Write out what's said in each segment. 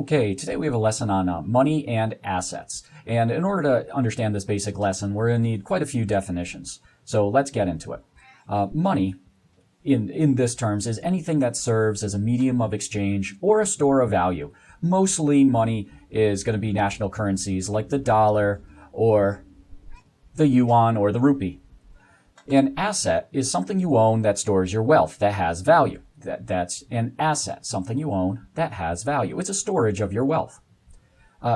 Okay, today we have a lesson on money and assets. And in order to understand this basic lesson, we're going to need quite a few definitions. So let's get into it. Money, in this terms, is anything that serves as a medium of exchange or a store of value. Mostly money is going to be national currencies like the dollar or the yuan or the rupee. An asset is something you own that stores your wealth, that has value. That's an asset, something you own that has value. It's a storage of your wealth.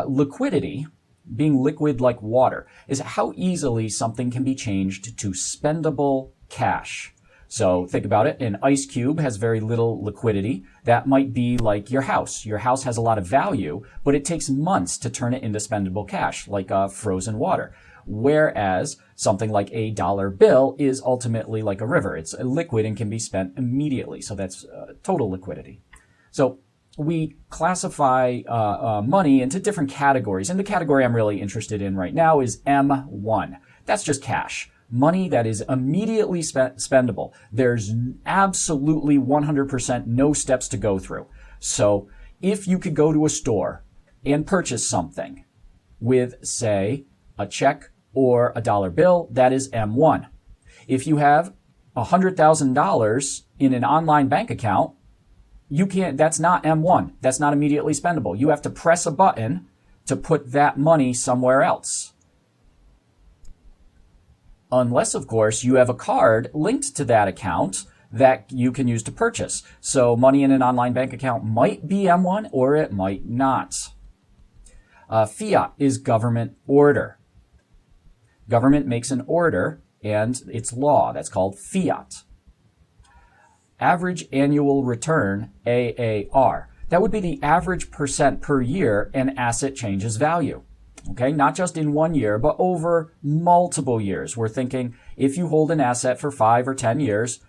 Liquidity, being liquid like water, is how easily something can be changed to spendable cash. So think about it. An ice cube has very little liquidity. That might be like your house. Your house has a lot of value, but it takes months to turn it into spendable cash, like frozen water. Whereas something like a dollar bill is ultimately like a river. It's a liquid and can be spent immediately. So that's total liquidity. So we classify money into different categories. And the category I'm really interested in right now is M1. That's just cash. Money that is immediately spendable. There's absolutely 100% no steps to go through. So if you could go to a store and purchase something with, say, a check or a dollar bill, that is M1. If you have $100,000 in an online bank account, that's not M1. That's not immediately spendable. You have to press a button to put that money somewhere else. Unless, of course, you have a card linked to that account that you can use to purchase. So money in an online bank account might be M1 or it might not. Fiat is government order. Government makes an order and it's law. That's called fiat. Average annual return, AAR. That would be the average percent per year an asset changes value. Okay, not just in 1 year, but over multiple years. We're thinking if you hold an asset for 5 or 10 years,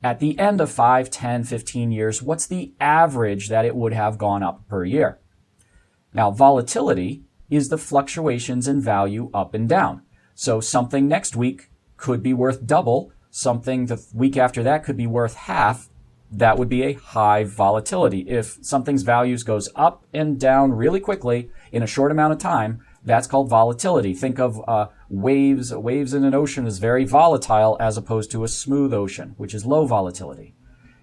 at the end of 5, 10, 15 years, what's the average that it would have gone up per year? Now, volatility is the fluctuations in value up and down. So something next week could be worth double. Something the week after that could be worth half. That would be a high volatility. If something's values goes up and down really quickly in a short amount of time, that's called volatility. Think of waves. Waves in an ocean is very volatile as opposed to a smooth ocean, which is low volatility.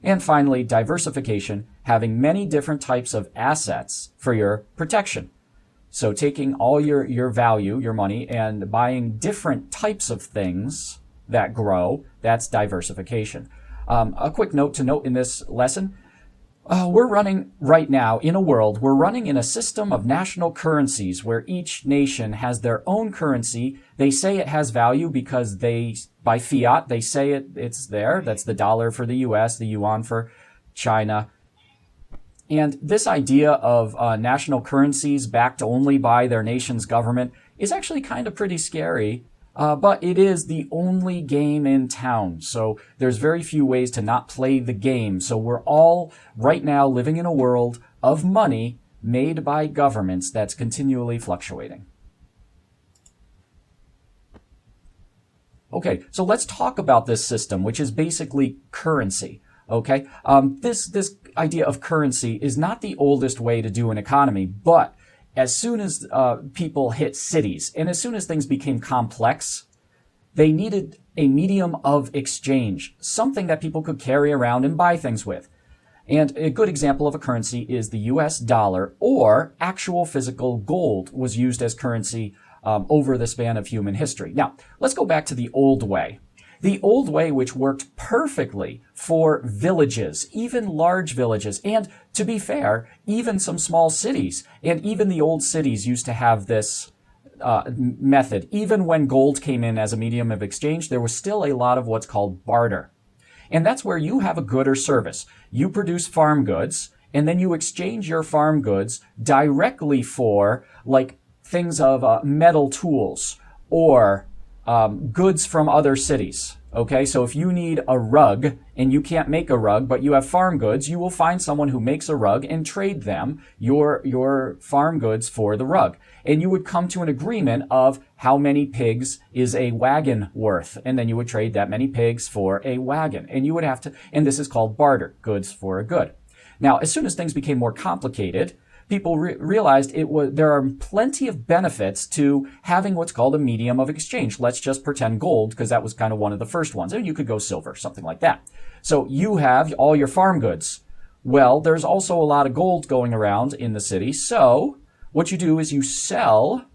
And finally, diversification, having many different types of assets for your protection. So taking all your value, your money, and buying different types of things that grow, that's diversification. A quick note to note in this lesson, we're running right now in a world, we're running in a system of national currencies where each nation has their own currency. They say it has value because by fiat, they say it's there. That's the dollar for the US, the yuan for China. And this idea of national currencies backed only by their nation's government is actually kind of pretty scary, but it is the only game in town. So there's very few ways to not play the game. So we're all right now living in a world of money made by governments that's continually fluctuating. Okay, so let's talk about this system, which is basically currency. Okay, this idea of currency is not the oldest way to do an economy, but as soon as people hit cities and as soon as things became complex, they needed a medium of exchange, something that people could carry around and buy things with. And a good example of a currency is the US dollar, or actual physical gold was used as currency over the span of human history. Now, let's go back to the old way. The old way, which worked perfectly for villages, even large villages, and to be fair, even some small cities. And even the old cities used to have this method. Even when gold came in as a medium of exchange, there was still a lot of what's called barter. And that's where you have a good or service. You produce farm goods, and then you exchange your farm goods directly for like things of metal tools or goods from other cities. Okay, so if you need a rug and you can't make a rug, but you have farm goods, you will find someone who makes a rug and trade them your farm goods for the rug. And you would come to an agreement of how many pigs is a wagon worth. And then you would trade that many pigs for a wagon. And you would have to, and this is called barter, goods for a good. Now, as soon as things became more complicated, people realized there are plenty of benefits to having what's called a medium of exchange. Let's just pretend gold, because that was kind of one of the first ones. And you could go silver, something like that. So you have all your farm goods. Well, there's also a lot of gold going around in the city. So what you do is you sell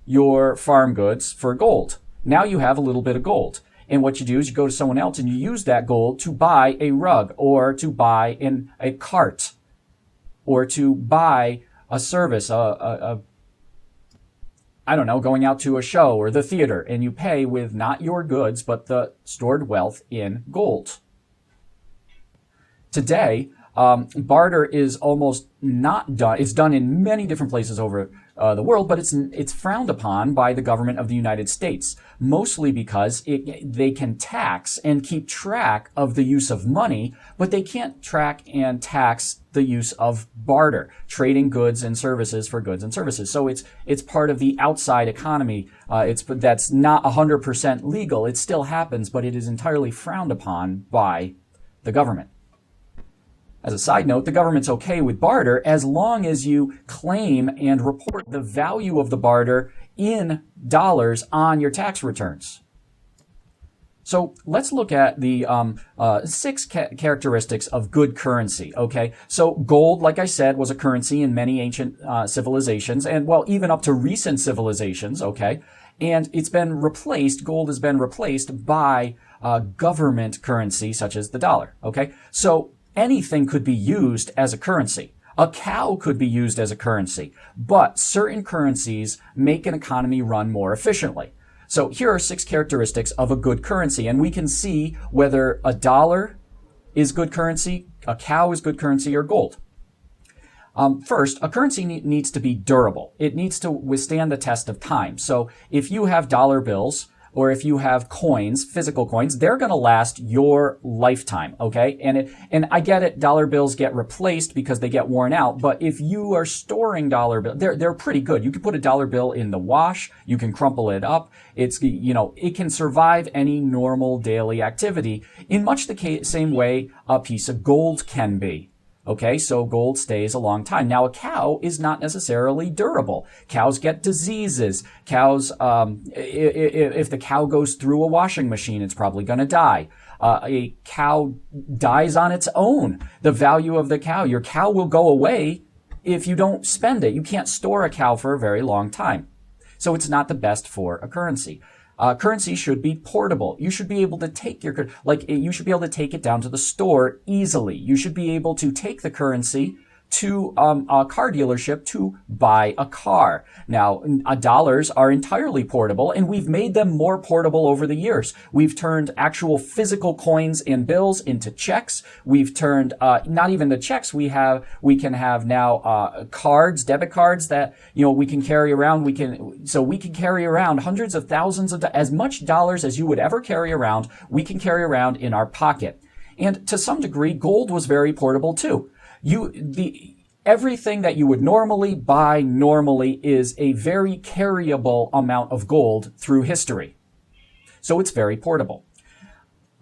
your farm goods for gold. Now you have a little bit of gold. And what you do is you go to someone else and you use that gold to buy a rug, or to buy a cart, or to buy a service, I don't know, going out to a show or the theater, and you pay with not your goods, but the stored wealth in gold. Today, barter is almost not done. It's done in many different places over the world, but it's frowned upon by the government of the United States, mostly because they can tax and keep track of the use of money, but they can't track and tax the use of barter, trading goods and services for goods and services. So it's part of the outside economy. That's not 100% legal. It still happens, but it is entirely frowned upon by the government. As a side note, the government's okay with barter as long as you claim and report the value of the barter in dollars on your tax returns. So let's look at the 6 characteristics of good currency, okay? So gold, like I said, was a currency in many ancient civilizations, and well, even up to recent civilizations, okay? And gold has been replaced by government currency such as the dollar, okay? So anything could be used as a currency. A cow could be used as a currency, but certain currencies make an economy run more efficiently. So here are 6 characteristics of a good currency, and we can see whether a dollar is good currency, a cow is good currency, or gold. First, a currency needs to be durable. It needs to withstand the test of time. So if you have dollar bills, or if you have coins, physical coins, they're going to last your lifetime, okay? And I get it, dollar bills get replaced because they get worn out, but if you are storing dollar bills, they're pretty good. You can put a dollar bill in the wash, you can crumple it up. It can survive any normal daily activity in much the same way a piece of gold can be. Okay, so gold stays a long time. Now, a cow is not necessarily durable. Cows get diseases. Cows, if the cow goes through a washing machine, it's probably going to die. A cow dies on its own. The value of the cow, your cow will go away if you don't spend it. You can't store a cow for a very long time. So it's not the best for a currency. Currency should be portable. You should be able to take you should be able to take it down to the store easily. You should be able to take the currency to a car dealership to buy a car. Now, dollars are entirely portable, and we've made them more portable over the years. We've turned actual physical coins and bills into checks. We've turned not even the checks. We can have now cards, debit cards that we can carry around. We can carry around hundreds of thousands of as much dollars as you would ever carry around. We can carry around in our pocket, and to some degree, gold was very portable too. Everything that you would normally buy is a very carryable amount of gold through history. So it's very portable.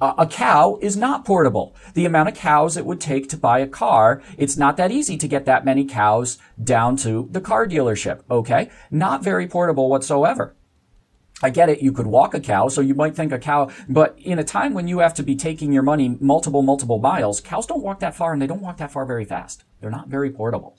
A cow is not portable. The amount of cows it would take to buy a car, it's not that easy to get that many cows down to the car dealership, okay? Not very portable whatsoever. I get it, you could walk a cow, so you might think a cow, but in a time when you have to be taking your money multiple miles, cows don't walk that far, and they don't walk that far very fast. They're not very portable.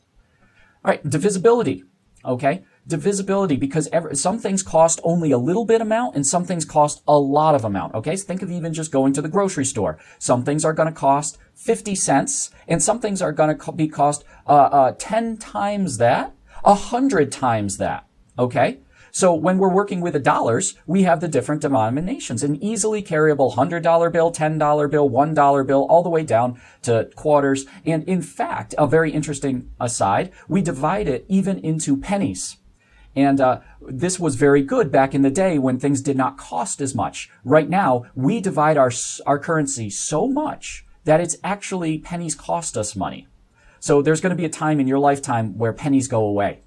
All right, divisibility, okay? Divisibility, because some things cost only a little bit amount, and some things cost a lot of amount, okay? So think of even just going to the grocery store. Some things are going to cost 50 cents, and some things are going to cost 10 times that, 100 times that, okay? So when we're working with the dollars, we have the different denominations, an easily carryable $100 bill, $10 bill, $1 bill, all the way down to quarters. And in fact, a very interesting aside, we divide it even into pennies. And this was very good back in the day when things did not cost as much. Right now, we divide our currency so much that it's actually pennies cost us money. So there's going to be a time in your lifetime where pennies go away.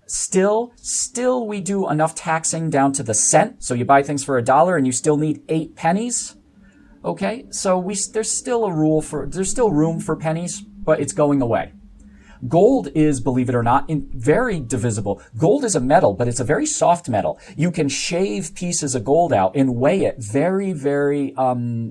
Still we do enough taxing down to the cent. So you buy things for $1 and you still need 8 pennies. Okay, so there's still room for pennies, but it's going away. Gold is, believe it or not, very divisible. Gold is a metal, but it's a very soft metal. You can shave pieces of gold out and weigh it very, very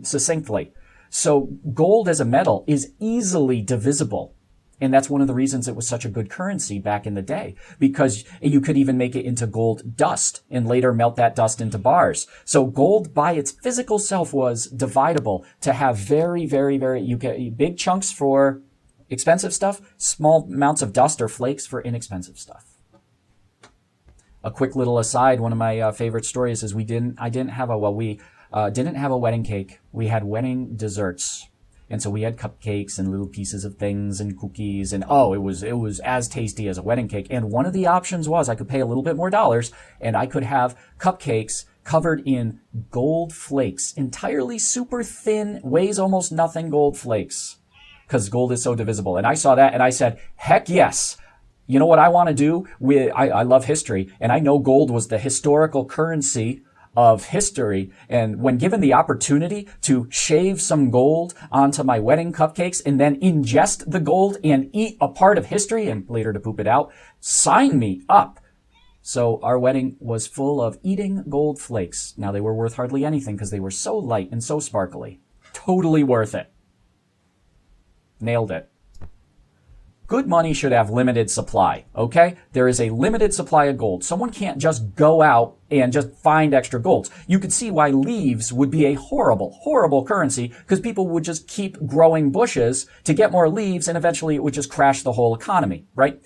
succinctly. So gold as a metal is easily divisible. And that's one of the reasons it was such a good currency back in the day, because you could even make it into gold dust and later melt that dust into bars. So gold by its physical self was dividable to have very, very, very, you get big chunks for expensive stuff, small amounts of dust or flakes for inexpensive stuff. A quick little aside, one of my favorite stories is we didn't have a wedding cake. We had wedding desserts. And so we had cupcakes and little pieces of things and cookies, and it was as tasty as a wedding cake. And one of the options was I could pay a little bit more dollars and I could have cupcakes covered in gold flakes, entirely super thin, weighs almost nothing gold flakes, because gold is so divisible. And I saw that and I said, heck yes. You know what I want to do? I love history, and I know gold was the historical currency of history. And when given the opportunity to shave some gold onto my wedding cupcakes and then ingest the gold and eat a part of history and later to poop it out, sign me up. So our wedding was full of eating gold flakes. Now they were worth hardly anything because they were so light and so sparkly. Totally worth it. Nailed it. Good money should have limited supply, okay? There is a limited supply of gold. Someone can't just go out and just find extra gold. You could see why leaves would be a horrible, horrible currency, because people would just keep growing bushes to get more leaves, and eventually it would just crash the whole economy, right?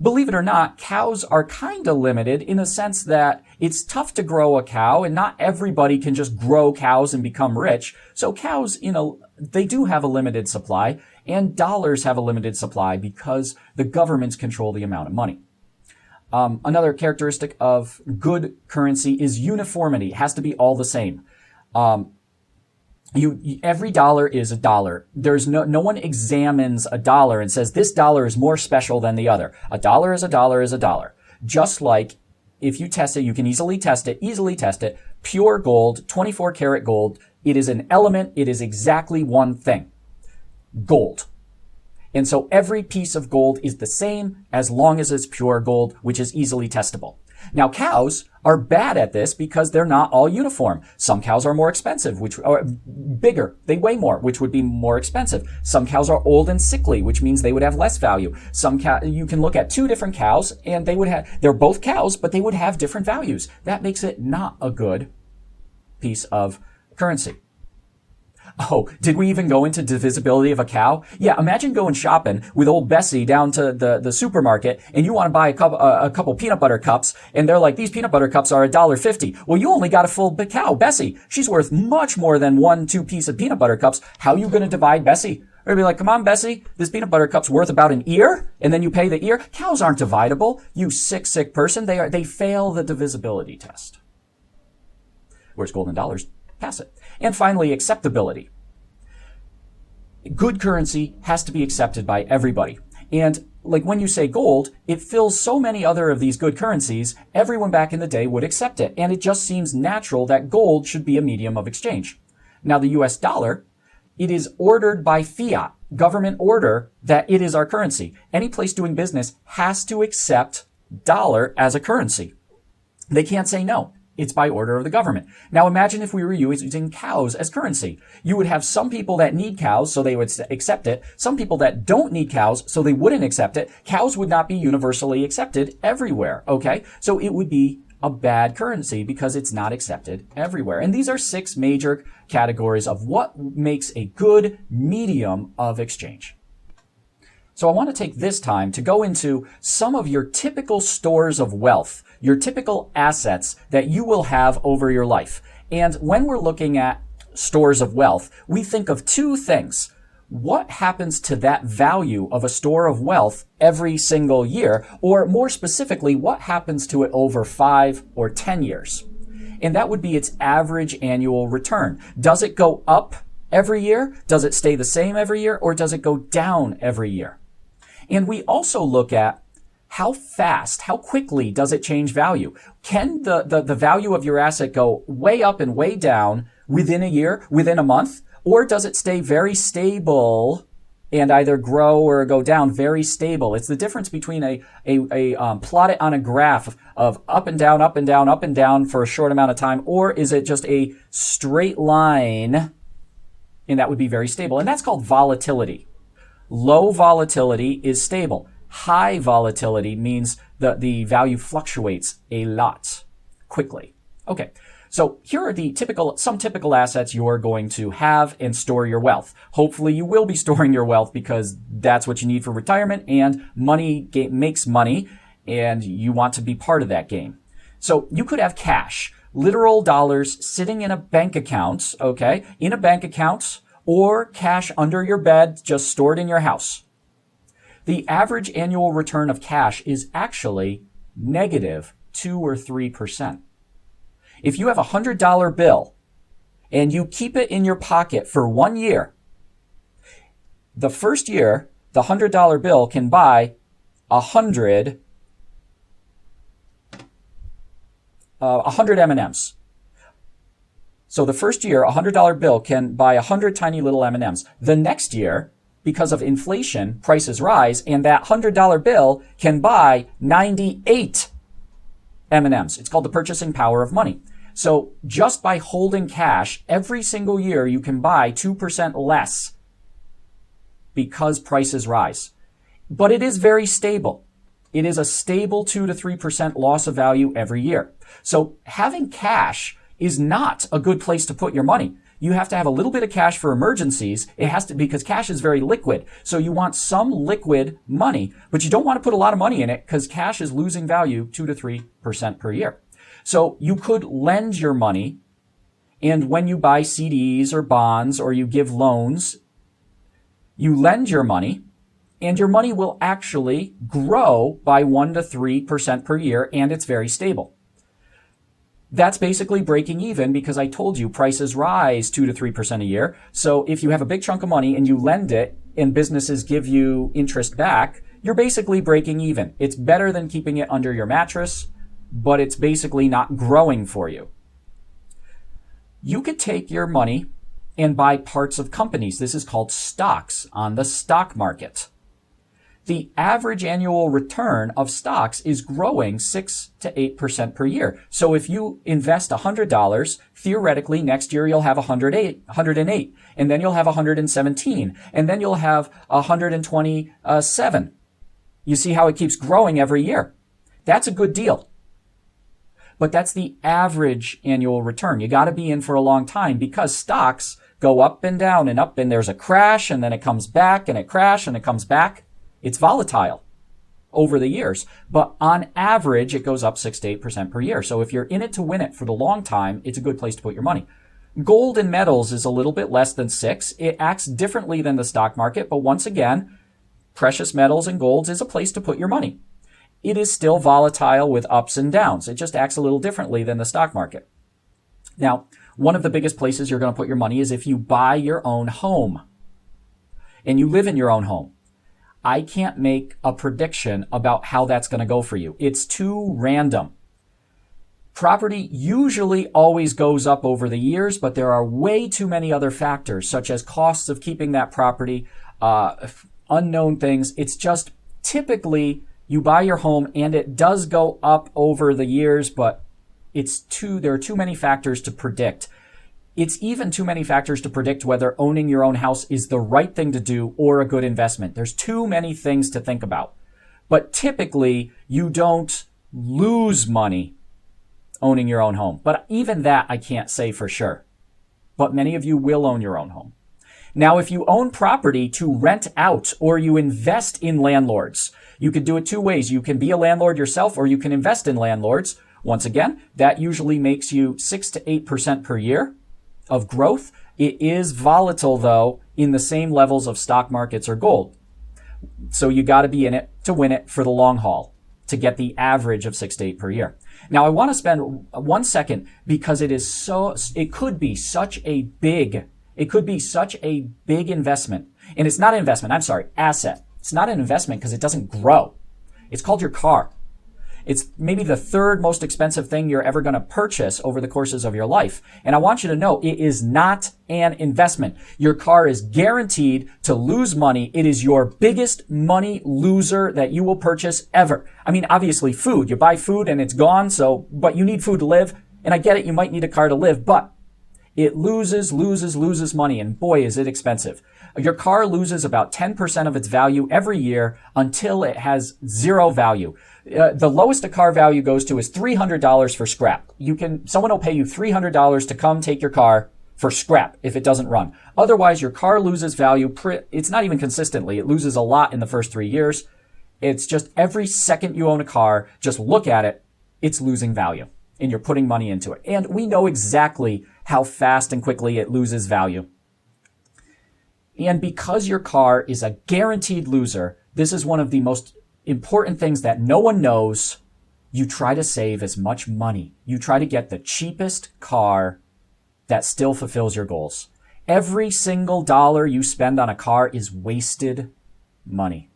Believe it or not, cows are kind of limited in the sense that it's tough to grow a cow, and not everybody can just grow cows and become rich. So cows, they do have a limited supply, and dollars have a limited supply because the governments control the amount of money. Another characteristic of good currency is uniformity. It has to be all the same. Every dollar is a dollar. There's no one examines a dollar and says this dollar is more special than the other. A dollar is a dollar is a dollar. Just like if you test it, you can easily test it. Pure gold, 24 karat gold. It is an element. It is exactly one thing. Gold. And so every piece of gold is the same as long as it's pure gold, which is easily testable. Now, cows are bad at this because they're not all uniform. Some cows are more expensive, which are bigger. They weigh more, which would be more expensive. Some cows are old and sickly, which means they would have less value. You can look at two different cows and they're both cows, but they would have different values. That makes it not a good piece of currency. Oh, did we even go into divisibility of a cow? Yeah, imagine going shopping with old Bessie down to the supermarket, and you want to buy a couple peanut butter cups, and they're like, these peanut butter cups are $1.50. Well, you only got a full cow, Bessie. She's worth much more than 1-2 piece of peanut butter cups. How are you going to divide Bessie? Or be like, come on, Bessie, this peanut butter cup's worth about an ear, and then you pay the ear. Cows aren't dividable. You sick person. They fail the divisibility test. Whereas gold and dollars pass it. And finally, acceptability. Good currency has to be accepted by everybody. And like when you say gold, it fills so many other of these good currencies, everyone back in the day would accept it. And it just seems natural that gold should be a medium of exchange. Now, the US dollar, it is ordered by fiat, government order, that it is our currency. Any place doing business has to accept dollar as a currency. They can't say no. It's by order of the government. Now imagine if we were using cows as currency. You would have some people that need cows, so they would accept it. Some people that don't need cows, so they wouldn't accept it. Cows would not be universally accepted everywhere, okay? So it would be a bad currency because it's not accepted everywhere. And these are 6 major categories of what makes a good medium of exchange. So I want to take this time to go into some of your typical stores of wealth, your typical assets that you will have over your life. And when we're looking at stores of wealth, we think of 2 things. What happens to that value of a store of wealth every single year? Or more specifically, what happens to it over 5 or 10 years? And that would be its average annual return. Does it go up every year? Does it stay the same every year? Or does it go down every year? And we also look at how fast, how quickly does it change value? Can the value of your asset go way up and way down within a year, within a month? Or does it stay very stable and either grow or go down, very stable. It's the difference between plot it on a graph of up and down, up and down, up and down for a short amount of time, or is it just a straight line, and that would be very stable. And that's called volatility. Low volatility is stable. High volatility means that the value fluctuates a lot quickly. Okay. So here are some typical assets you're going to have and store your wealth. Hopefully you will be storing your wealth because that's what you need for retirement, and money makes money and you want to be part of that game. So you could have cash, literal dollars sitting in a bank account, okay, in a bank account, or cash under your bed just stored in your house. The average annual return of cash is actually negative 2 or 3%. If you have a $100 bill and you keep it in your pocket for 1 year, the first year, the $100 bill can buy 100 M&Ms. So the first year, a $100 bill can buy 100 tiny little M&Ms. The next year, because of inflation, prices rise, and that $100 bill can buy 98 M&Ms. It's called the purchasing power of money. So just by holding cash every single year, you can buy 2% less because prices rise. But it is very stable. It is a stable 2 to 3% loss of value every year. So having cash is not a good place to put your money. You have to have a little bit of cash for emergencies. It has to, because cash is very liquid. So you want some liquid money, but you don't want to put a lot of money in it because cash is losing value 2 to 3% per year. So you could lend your money, and when you buy CDs or bonds or you give loans, you lend your money, and your money will actually grow by 1 to 3% per year, and it's very stable. That's basically breaking even because I told you prices rise 2 to 3% a year. So if you have a big chunk of money and you lend it and businesses give you interest back, you're basically breaking even. It's better than keeping it under your mattress, but it's basically not growing for you. You could take your money and buy parts of companies. This is called stocks on the stock market. The average annual return of stocks is growing 6 to 8% per year. So if you invest $100, theoretically next year you'll have 108, and then you'll have 117, and then you'll have 127. You see how it keeps growing every year. That's a good deal. But that's the average annual return. You got to be in for a long time because stocks go up and down and up, and there's a crash, and then it comes back, and it crashes, and it comes back. It's volatile over the years, but on average, it goes up 6 to 8% per year. So if you're in it to win it for the long time, it's a good place to put your money. Gold and metals is a little bit less than 6. It acts differently than the stock market, but once again, precious metals and golds is a place to put your money. It is still volatile with ups and downs. It just acts a little differently than the stock market. Now, one of the biggest places you're going to put your money is if you buy your own home and you live in your own home. I can't make a prediction about how that's going to go for you. It's too random. Property usually always goes up over the years, but there are way too many other factors, such as costs of keeping that property, unknown things. It's just typically you buy your home and it does go up over the years, but there are too many factors to predict. It's even too many factors to predict whether owning your own house is the right thing to do or a good investment. There's too many things to think about. But typically, you don't lose money owning your own home. But even that, I can't say for sure. But many of you will own your own home. Now, if you own property to rent out or you invest in landlords, you could do it two ways. You can be a landlord yourself or you can invest in landlords. Once again, that usually makes you 6 to 8% per year of growth. It is volatile, though, in the same levels of stock markets or gold. So you got to be in it to win it for the long haul to get the average of 6 to 8 per year. Now, I want to spend 1 second because it could be such a big investment. And it's not an investment. I'm sorry, asset. It's not an investment because it doesn't grow. It's called your car. It's maybe the third most expensive thing you're ever going to purchase over the courses of your life. And I want you to know it is not an investment. Your car is guaranteed to lose money. It is your biggest money loser that you will purchase ever. I mean, obviously food. You buy food and it's gone, but you need food to live. And I get it, you might need a car to live, but it loses money. And boy, is it expensive. Your car loses about 10% of its value every year until it has zero value. The lowest a car value goes to is $300 for scrap. Someone will pay you $300 to come take your car for scrap if it doesn't run. Otherwise, your car loses value. It's not even consistently. It loses a lot in the first 3 years. It's just every second you own a car, just look at it, it's losing value and you're putting money into it. And we know exactly how fast and quickly it loses value. And because your car is a guaranteed loser, this is one of the most important things that no one knows. You try to save as much money. You try to get the cheapest car that still fulfills your goals. Every single dollar you spend on a car is wasted money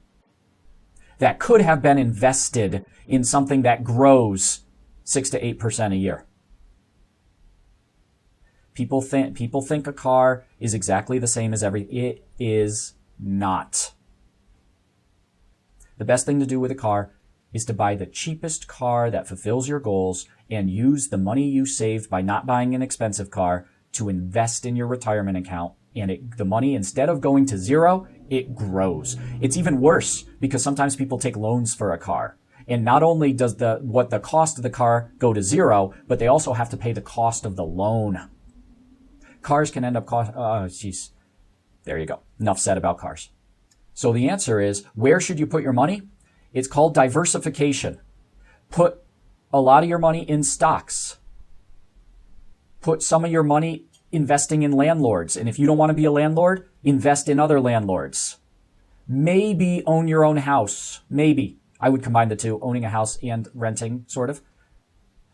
that could have been invested in something that grows 6 to 8% a year. People think a car is exactly the same as it is not. The best thing to do with a car is to buy the cheapest car that fulfills your goals and use the money you saved by not buying an expensive car to invest in your retirement account. And the money, instead of going to zero, it grows. It's even worse because sometimes people take loans for a car. And not only does the cost of the car go to zero, but they also have to pay the cost of the loan. Cars can end up there you go. Enough said about cars. So the answer is, where should you put your money? It's called diversification. Put a lot of your money in stocks. Put some of your money investing in landlords. And if you don't want to be a landlord, invest in other landlords. Maybe own your own house. Maybe. I would combine the two, owning a house and renting, sort of.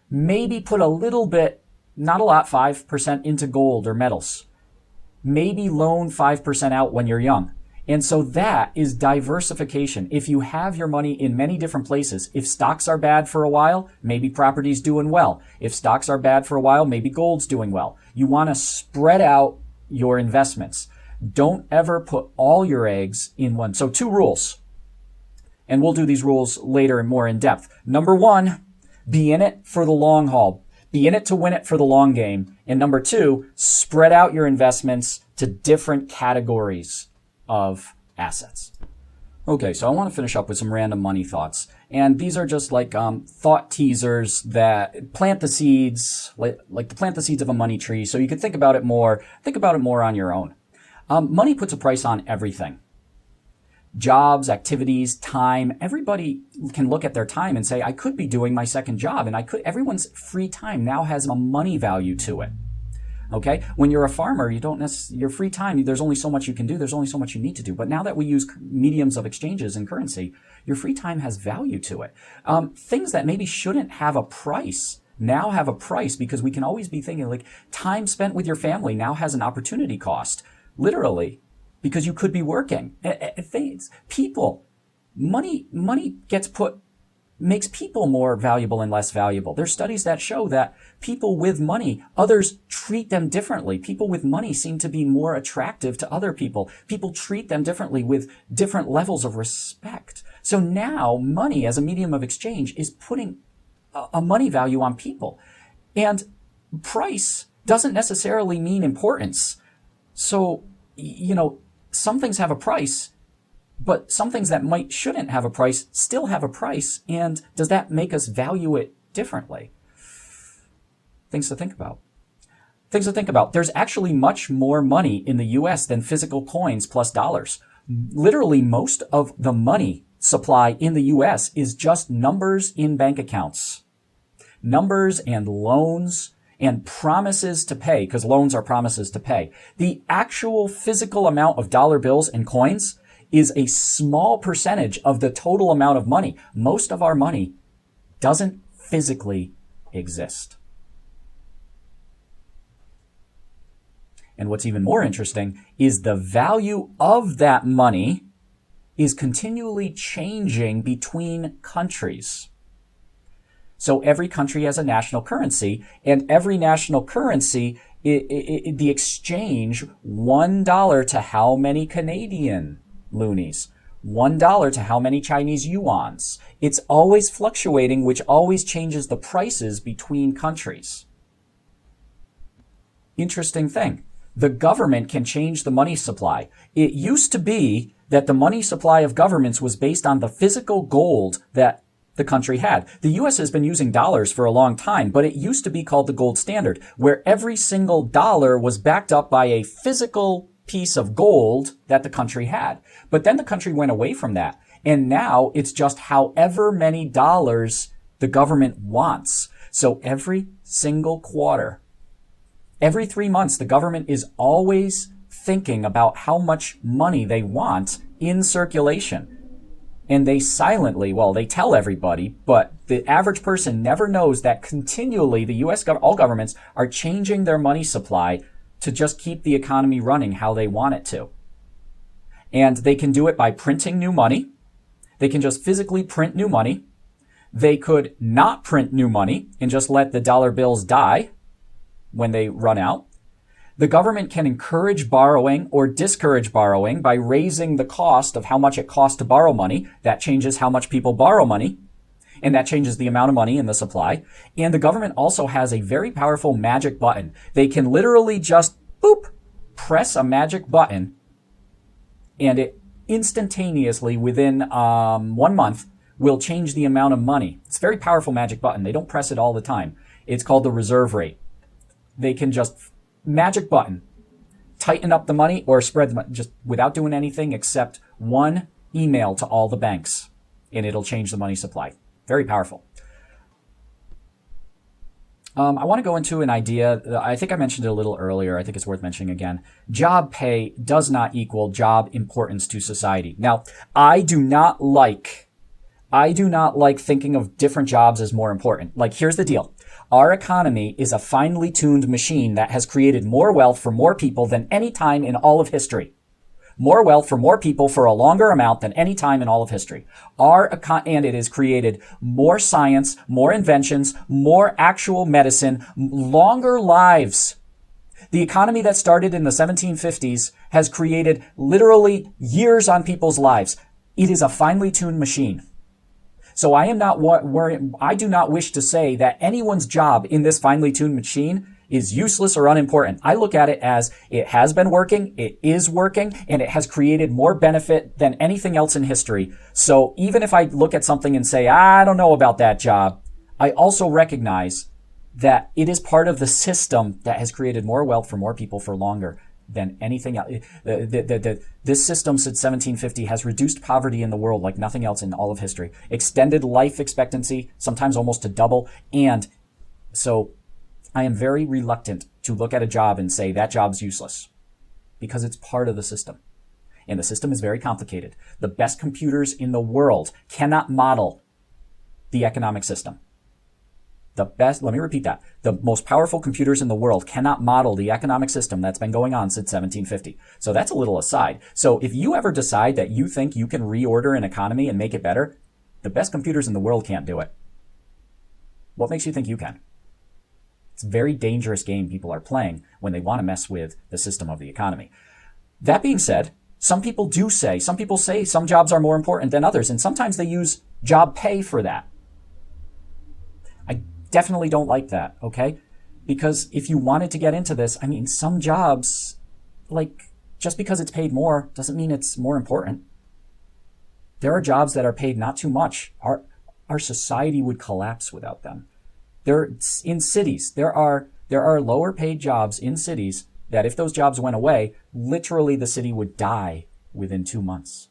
Maybe put a little bit, not a lot, 5% into gold or metals. Maybe loan 5% out when you're young. And so that is diversification. If you have your money in many different places, if stocks are bad for a while, maybe property's doing well. If stocks are bad for a while, maybe gold's doing well. You want to spread out your investments. Don't ever put all your eggs in one. So 2 rules. And we'll do these rules later and more in depth. Number 1, be in it for the long haul. Be in it to win it for the long game. And number 2, spread out your investments to different categories of assets. Okay, so I want to finish up with some random money thoughts. And these are just like thought teasers that plant the seeds, like to plant the seeds of a money tree. So you can think about it more on your own. Money puts a price on everything. Jobs, activities, time. Everybody can look at their time and say, I could be doing my second job, and everyone's free time now has a money value to it. Okay? When you're a farmer, your free time, there's only so much you can do. There's only so much you need to do. But now that we use mediums of exchanges and currency, your free time has value to it. Things that maybe shouldn't have a price now have a price because we can always be thinking like time spent with your family now has an opportunity cost. Literally. Because you could be working. Money makes people more valuable and less valuable. There's studies that show that people with money, others treat them differently. People with money seem to be more attractive to other people. People treat them differently with different levels of respect. So now money as a medium of exchange is putting a money value on people. And price doesn't necessarily mean importance. So, some things have a price, but some things that shouldn't have a price still have a price. And does that make us value it differently? Things to think about. There's actually much more money in the US than physical coins plus dollars. Literally most of the money supply in the US is just numbers in bank accounts. Numbers and loans and promises to pay, because loans are promises to pay. The actual physical amount of dollar bills and coins is a small percentage of the total amount of money. Most of our money doesn't physically exist. And what's even more interesting is the value of that money is continually changing between countries. So every country has a national currency, and every national currency, the exchange, $1 to how many Canadian loonies? $1 to how many Chinese yuans? It's always fluctuating, which always changes the prices between countries. Interesting thing. The government can change the money supply. It used to be that the money supply of governments was based on the physical gold that the country had. The US has been using dollars for a long time, but it used to be called the gold standard, where every single dollar was backed up by a physical piece of gold that the country had. But then the country went away from that. And now it's just however many dollars the government wants. So every single quarter, every 3 months, the government is always thinking about how much money they want in circulation. And they silently, well, they tell everybody, but the average person never knows that continually the US, all governments are changing their money supply to just keep the economy running how they want it to. And they can do it by printing new money. They can just physically print new money. They could not print new money and just let the dollar bills die when they run out. The government can encourage borrowing or discourage borrowing by raising the cost of how much it costs to borrow money. That changes how much people borrow money, and that changes the amount of money in the supply. And the government also has a very powerful magic button. They can literally just, boop, press a magic button, and it instantaneously, within 1 month, will change the amount of money. It's a very powerful magic button. They don't press it all the time. It's called the reserve rate. They can just magic button, tighten up the money or spread the money just without doing anything except one email to all the banks, and it'll change the money supply. Very powerful. I want to go into an idea. I think I mentioned it a little earlier. I think it's worth mentioning again. Job pay does not equal job importance to society. Now, I do not like thinking of different jobs as more important. Like, here's the deal. Our economy is a finely tuned machine that has created more wealth for more people than any time in all of history. More wealth for more people for a longer amount than any time in all of history. And it has created more science, more inventions, more actual medicine, longer lives. The economy that started in the 1750s has created literally years on people's lives. It is a finely tuned machine. So I do not wish to say that anyone's job in this finely tuned machine is useless or unimportant. I look at it as it has been working, it is working, and it has created more benefit than anything else in history. So even if I look at something and say, I don't know about that job, I also recognize that it is part of the system that has created more wealth for more people for longer than anything else. This system since 1750 has reduced poverty in the world like nothing else in all of history. Extended life expectancy, sometimes almost to double. And so I am very reluctant to look at a job and say that job's useless because it's part of the system. And the system is very complicated. The best computers in the world cannot model the economic system. Let me repeat that. The most powerful computers in the world cannot model the economic system that's been going on since 1750. So that's a little aside. So if you ever decide that you think you can reorder an economy and make it better, the best computers in the world can't do it. What makes you think you can? It's a very dangerous game people are playing when they want to mess with the system of the economy. That being said, some people say some jobs are more important than others, and sometimes they use job pay for that. I definitely don't like that, okay? Because if you wanted to get into this, I mean, some jobs, like, just because it's paid more doesn't mean it's more important. There are jobs that are paid not too much. Our society would collapse without them. In cities, there are lower paid jobs in cities that if those jobs went away, literally the city would die within 2 months.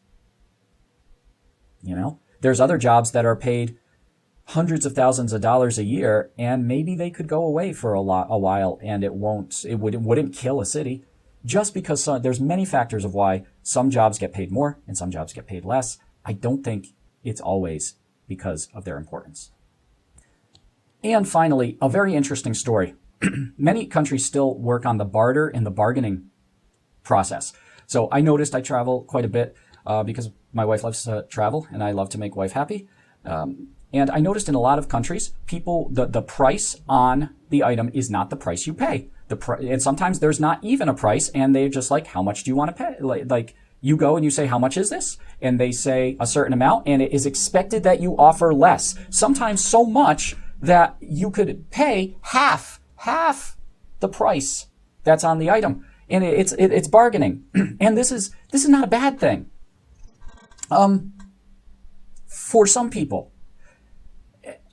You know? There's other jobs that are paid hundreds of thousands of dollars a year, and maybe they could go away for a while, and it wouldn't kill a city, just because there's many factors of why some jobs get paid more and some jobs get paid less. I don't think it's always because of their importance. And finally, a very interesting story. Many countries still work on the barter and the bargaining process. So I noticed I travel quite a bit because my wife loves to travel, and I love to make wife happy. And I noticed in a lot of countries, people, the price on the item is not the price you pay. And sometimes there's not even a price, and they're just like, how much do you want to pay? Like you go and you say, how much is this? And they say a certain amount, and it is expected that you offer less. Sometimes so much that you could pay half the price that's on the item. And it's bargaining. And this is not a bad thing. For some people,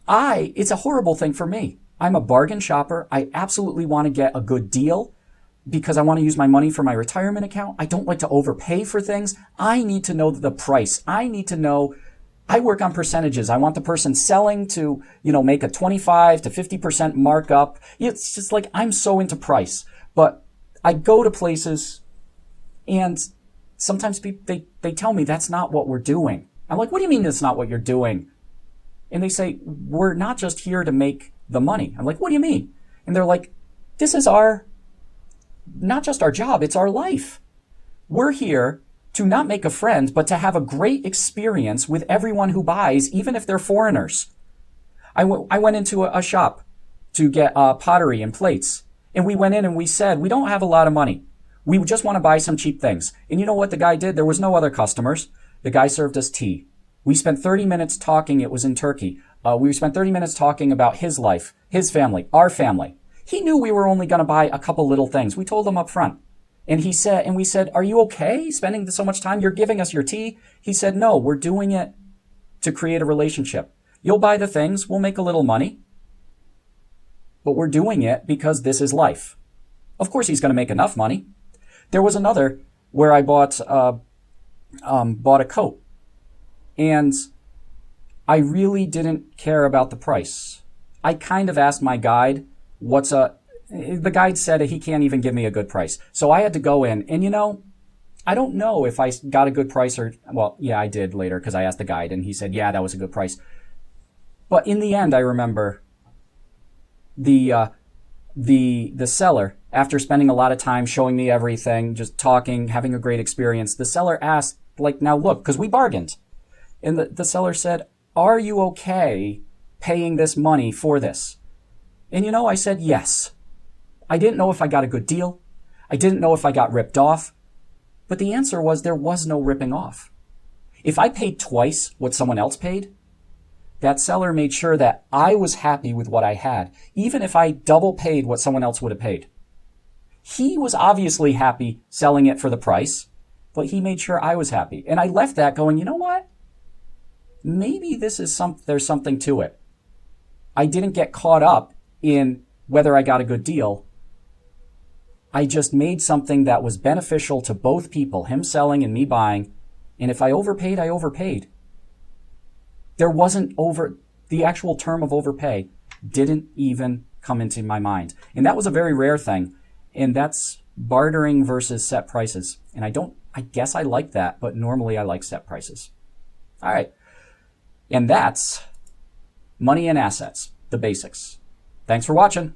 it's a horrible thing for me. I'm a bargain shopper. I absolutely want to get a good deal because I want to use my money for my retirement account. I don't like to overpay for things. I need to know the price. I need to know. I work on percentages. I want the person selling to, make a 25 to 50% markup. It's just like, I'm so into price. But I go to places and sometimes they tell me that's not what we're doing. I'm like, what do you mean that's not what you're doing? And they say, we're not just here to make the money. I'm like, what do you mean? And they're like, this is not just our job, it's our life. We're here to not make a friend, but to have a great experience with everyone who buys, even if they're foreigners. I went into a shop to get pottery and plates. And we went in and we said, we don't have a lot of money. We just want to buy some cheap things. And you know what the guy did? There was no other customers. The guy served us tea. We spent 30 minutes talking. It was in Turkey. We spent 30 minutes talking about his life, his family, our family. He knew we were only going to buy a couple little things. We told him up front. And we said, are you okay spending so much time? You're giving us your tea. He said, no, we're doing it to create a relationship. You'll buy the things. We'll make a little money. But we're doing it because this is life. Of course, he's going to make enough money. There was another where I bought a coat. And I really didn't care about the price. I kind of asked my guide, the guide said he can't even give me a good price. So I had to go in and I don't know if I got a good price I did later because I asked the guide and he said, yeah, that was a good price. But in the end, I remember the seller, after spending a lot of time showing me everything, just talking, having a great experience, the seller asked, now look, because we bargained. And the seller said, are you okay paying this money for this? And I said, yes. I didn't know if I got a good deal. I didn't know if I got ripped off. But the answer was there was no ripping off. If I paid twice what someone else paid, that seller made sure that I was happy with what I had, even if I double paid what someone else would have paid. He was obviously happy selling it for the price, but he made sure I was happy. And I left that going, you know what? Maybe there's something to it. I didn't get caught up in whether I got a good deal. I just made something that was beneficial to both people, him selling and me buying. And if I overpaid, I overpaid. There wasn't the actual term of overpay didn't even come into my mind. And that was a very rare thing. And that's bartering versus set prices. And I guess I like that, but normally I like set prices. All right. And that's money and assets, the basics. Thanks for watching.